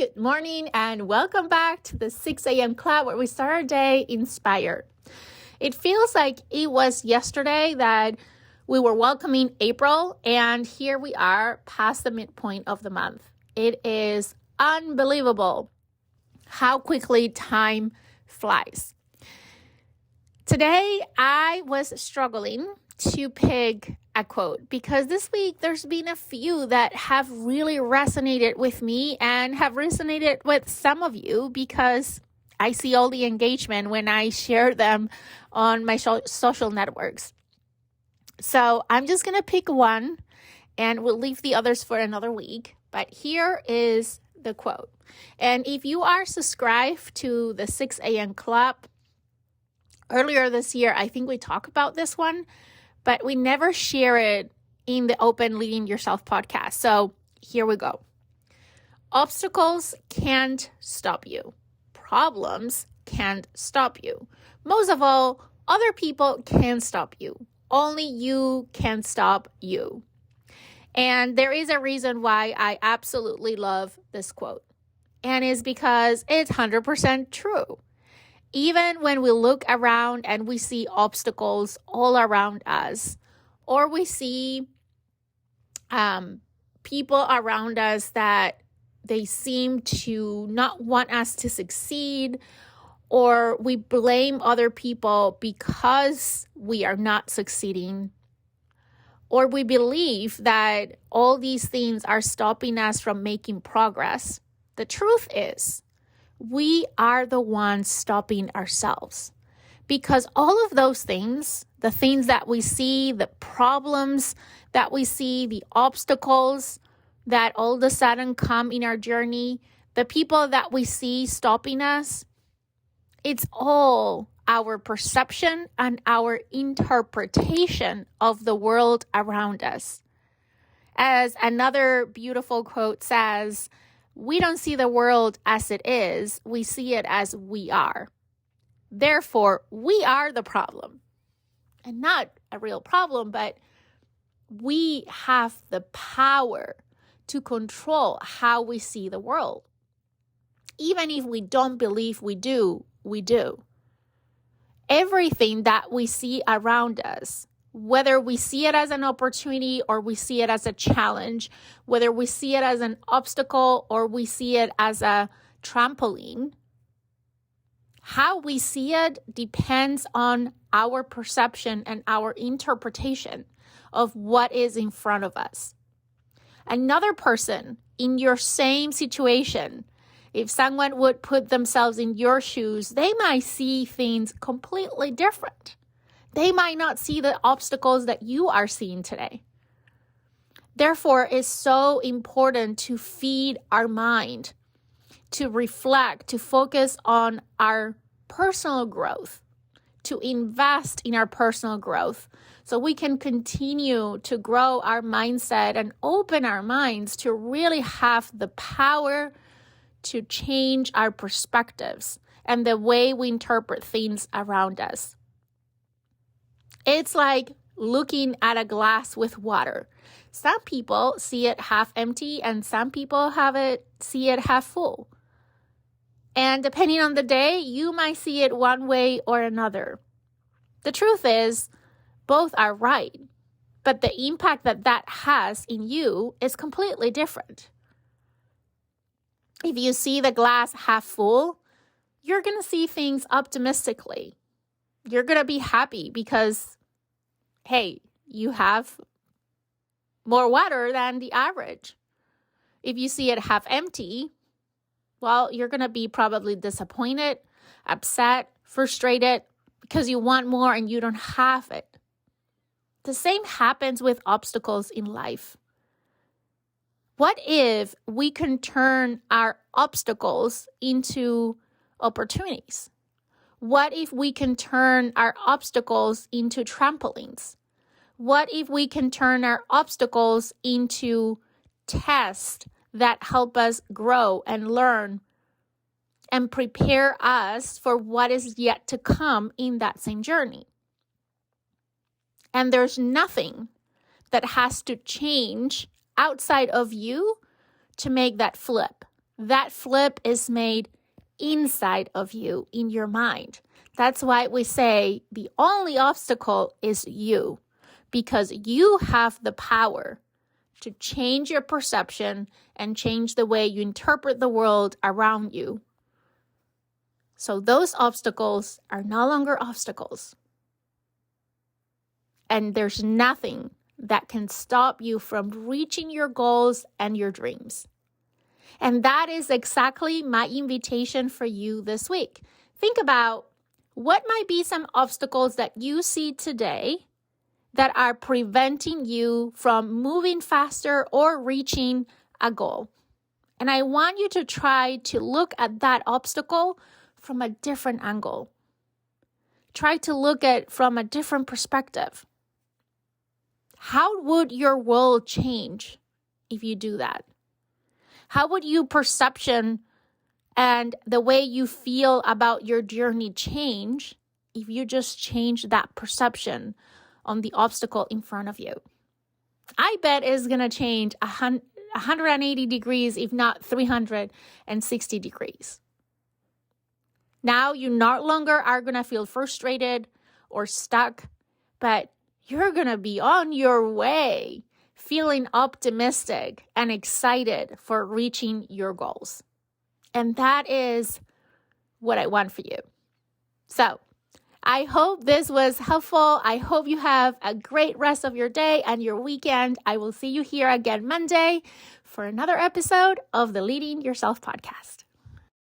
good morning, and welcome back to the 6 a.m. Club where we start our day inspired. It feels like it was yesterday that we were welcoming April, and here we are past the midpoint of the month. It is unbelievable how quickly time flies. Today, I was struggling to pick a quote because this week there's been a few that have really resonated with me and have resonated with some of you because I see all the engagement when I share them on my social networks. So I'm just going to pick one and we'll leave the others for another week. But here is the quote. And if you are subscribed to the 6 a.m. Club, earlier this year, I think we talked about this one, but we never share it in the Open Leading Yourself podcast. So here we go. Obstacles can't stop you. Problems can't stop you. Most of all, other people can't stop you. Only you can stop you. And there is a reason why I absolutely love this quote. And it's because it's 100% true. Even when we look around and we see obstacles all around us, or we see people around us that they seem to not want us to succeed, or we blame other people because we are not succeeding, or we believe that all these things are stopping us from making progress. The truth is, we are the ones stopping ourselves, because all of those things, the things that we see, the problems that we see, the obstacles that all of a sudden come in our journey, the people that we see stopping us, it's all our perception and our interpretation of the world around us. As another beautiful quote says, we don't see the world as it is, we see it as we are. Therefore, we are the problem. And not a real problem, but we have the power to control how we see the world. Even if we don't believe we do, we do. Everything that we see around us, whether we see it as an opportunity or we see it as a challenge, whether we see it as an obstacle or we see it as a trampoline, how we see it depends on our perception and our interpretation of what is in front of us. Another person in your same situation, if someone would put themselves in your shoes, they might see things completely different. They might not see the obstacles that you are seeing today. Therefore, it's so important to feed our mind, to reflect, to focus on our personal growth, to invest in our personal growth so we can continue to grow our mindset and open our minds to really have the power to change our perspectives and the way we interpret things around us. It's like looking at a glass with water. Some people see it half empty and some people see it half full. And depending on the day, you might see it one way or another. The truth is, both are right, but the impact that has in you is completely different. If you see the glass half full, you're going to see things optimistically. You're going to be happy because, hey, you have more water than the average. If you see it half empty, well, you're going to be probably disappointed, upset, frustrated because you want more and you don't have it. The same happens with obstacles in life. What if we can turn our obstacles into opportunities? What if we can turn our obstacles into trampolines? What if we can turn our obstacles into tests that help us grow and learn and prepare us for what is yet to come in that same journey? And there's nothing that has to change outside of you to make that flip. That flip is made inside of you, in your mind. That's why we say the only obstacle is you, because you have the power to change your perception and change the way you interpret the world around you. So those obstacles are no longer obstacles. And there's nothing that can stop you from reaching your goals and your dreams. And that is exactly my invitation for you this week. Think about what might be some obstacles that you see today that are preventing you from moving faster or reaching a goal. And I want you to try to look at that obstacle from a different angle. Try to look at it from a different perspective. How would your world change if you do that? How would your perception and the way you feel about your journey change if you just change that perception on the obstacle in front of you? I bet it's going to change 180 degrees, if not 360 degrees. Now you no longer are going to feel frustrated or stuck, but you're going to be on your way, feeling optimistic and excited for reaching your goals. And that is what I want for you. So I hope this was helpful. I hope you have a great rest of your day and your weekend. I will see you here again Monday for another episode of the Leading Yourself podcast.